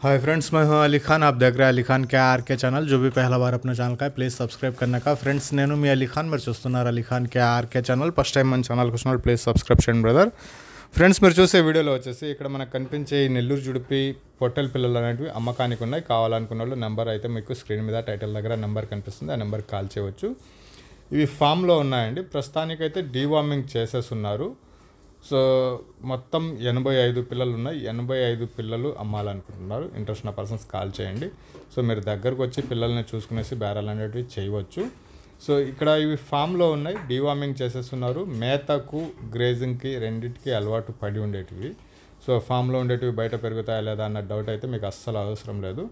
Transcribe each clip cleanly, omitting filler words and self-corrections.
Hi friends, मैं हूं अली खान। आप देख रहे हैं अली खान के आर के चैनल। जो भी पहला बार अपने ఛానల్ का ప్లీజ్ సబ్స్క్రైబ్ करने का ఫ్రెండ్స్, నేను మీ అలీ ఖాన్. మీరు చూస్తున్నారు Ali Khan K R K channel. First time మన ఛానల్కి వచ్చినప్పుడు ప్లీజ్ సబ్స్క్రైబ్ చేయండి బ్రదర్. ఫ్రెండ్స్, మీరు చూసే వీడియోలో వచ్చేసి ఇక్కడ మనకు కనిపించే ఈ నెల్లూరు జుడిపి పొట్టెల పిల్లలు అనేవి అమ్మకానికి ఉన్నాయి. కావాలనుకున్న వాళ్ళు నెంబర్ అయితే మీకు స్క్రీన్ మీద టైటిల్ దగ్గర నెంబర్ కనిపిస్తుంది, ఆ నెంబర్కి కాల్ చేయవచ్చు. ఇవి ఫామ్లో ఉన్నాయండి. ప్రస్తుతానికైతే డీవార్మింగ్ చేసేస్తున్నారు. సో మొత్తం 85 పిల్లలు ఉన్నాయి. 85 పిల్లలు అమ్మాలనుకుంటున్నారు. ఇంట్రెస్ట్ ఉన్న పర్సన్స్ కాల్ చేయండి. సో మీరు దగ్గరకు వచ్చి పిల్లల్ని చూసుకునేసి బేరాలు అనేటివి చేయవచ్చు. సో ఇక్కడ ఇవి ఫామ్లో ఉన్నాయి, డీవార్మింగ్ చేసేస్తున్నారు. మేతకు గ్రేజింగ్కి రెండింటికి అలవాటు పడి ఉండేటివి. సో ఫామ్లో ఉండేటివి బయట పెరుగుతాయా లేదా అన్న డౌట్ అయితే మీకు అస్సలు అవసరం లేదు.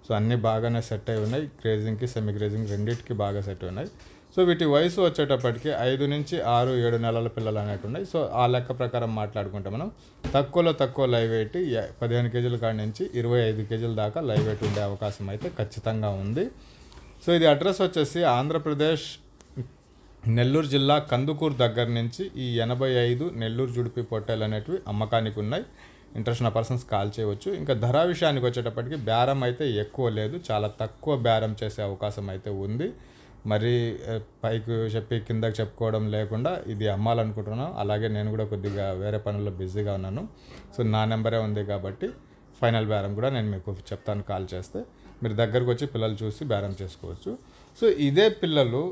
సో అన్నీ బాగానే సెట్ అయి ఉన్నాయి. గ్రేజింగ్కి సెమీ గ్రేజింగ్ రెండింటికి బాగా సెట్ ఉన్నాయి. సో వీటి వయసు వచ్చేటప్పటికి 5 నుంచి 6-7 నెలల పిల్లలు అనేవి ఉన్నాయి. సో ఆ లెక్క ప్రకారం మాట్లాడుకుంటే మనం తక్కువలో తక్కువ లైవ్ వెయిట్ 15 కేజీల కాడి నుంచి 25 కేజీల దాకా లైవ్ వెయిట్ ఉండే అవకాశం అయితే ఖచ్చితంగా ఉంది. సో ఇది అడ్రస్ వచ్చేసి ఆంధ్రప్రదేశ్ నెల్లూరు జిల్లా కందుకూరు దగ్గర నుంచి ఈ 85 నెల్లూరు జుడిపి పొట్టేలు అనేటివి అమ్మకానికి ఉన్నాయి. ఇంట్రెస్ట్ ఉన్న పర్సన్స్ కాల్ చేయవచ్చు. ఇంకా ధర విషయానికి వచ్చేటప్పటికి బేరం అయితే ఎక్కువ లేదు, చాలా తక్కువ బేరం చేసే అవకాశం అయితే ఉంది. మరి పైకి చెప్పి కిందకి చెప్పుకోవడం లేకుండా ఇది అమ్మాలనుకుంటున్నాను. అలాగే నేను కూడా కొద్దిగా వేరే పనుల్లో బిజీగా ఉన్నాను. సో నా నెంబరే ఉంది కాబట్టి ఫైనల్ బేరం కూడా నేను మీకు చెప్తాను. కాల్ చేస్తే మీరు దగ్గరకు వచ్చి పిల్లలు చూసి బేరం చేసుకోవచ్చు. సో ఇదే పిల్లలు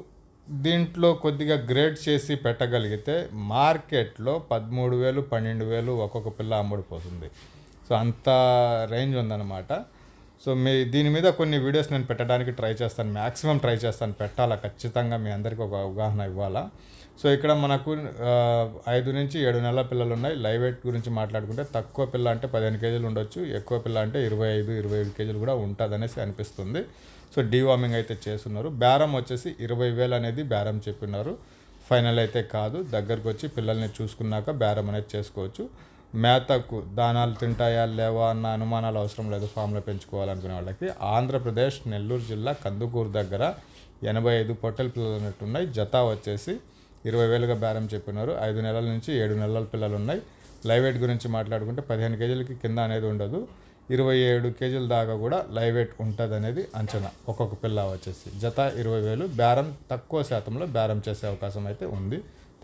దీంట్లో కొద్దిగా గ్రేడ్ చేసి పెట్టగలిగితే మార్కెట్లో 13,000 12,000 ఒక్కొక్క పిల్ల అమ్ముడిపోతుంది. సో అంత రేంజ్ ఉందన్నమాట. సో దీని మీద కొన్ని వీడియోస్ నేను పెట్టడానికి ట్రై చేస్తాను, మ్యాక్సిమం ట్రై చేస్తాను పెట్టాలా, ఖచ్చితంగా మీ అందరికీ ఒక అవగాహన ఇవ్వాలా. సో ఇక్కడ మనకు 5 నుంచి 7 నెలల పిల్లలు ఉన్నాయి. లైవ్ వెయిట్ గురించి మాట్లాడుకుంటే తక్కువ పిల్ల అంటే 15 కేజీలు ఉండొచ్చు, ఎక్కువ పిల్ల అంటే 25-27 కేజీలు కూడా ఉంటుంది అనేసి అనిపిస్తుంది. సో డీవార్మింగ్ అయితే చేస్తున్నారు. బేరం వచ్చేసి 20,000 అనేది బేరం చెప్పినారు. ఫైనల్ అయితే కాదు, దగ్గరకు వచ్చి పిల్లల్ని చూసుకున్నాక బేరం అనేది చేసుకోవచ్చు. మేతకు దానాలు తింటాయా లేవా అన్న అనుమానాలు అవసరం లేదు. ఫామ్లో పెంచుకోవాలనుకునే వాళ్ళకి ఆంధ్రప్రదేశ్ నెల్లూరు జిల్లా కందుకూరు దగ్గర 85 పొట్టెల పిల్లలు అన్నట్టు ఉన్నాయి. జత వచ్చేసి 20,000గా బేరం చెప్పినారు. 5 నెలల నుంచి 7 నెలల పిల్లలు ఉన్నాయి. లైవ్ వెయిట్ గురించి మాట్లాడుకుంటే 15 కేజీలకి కింద అనేది ఉండదు, 27 కేజీల దాకా కూడా లైవ్ వెయిట్ ఉంటుంది అనేది అంచనా. ఒక్కొక్క పిల్ల వచ్చేసి జత 20,000. బేరం తక్కువ శాతంలో బేరం చేసే అవకాశం అయితే ఉంది.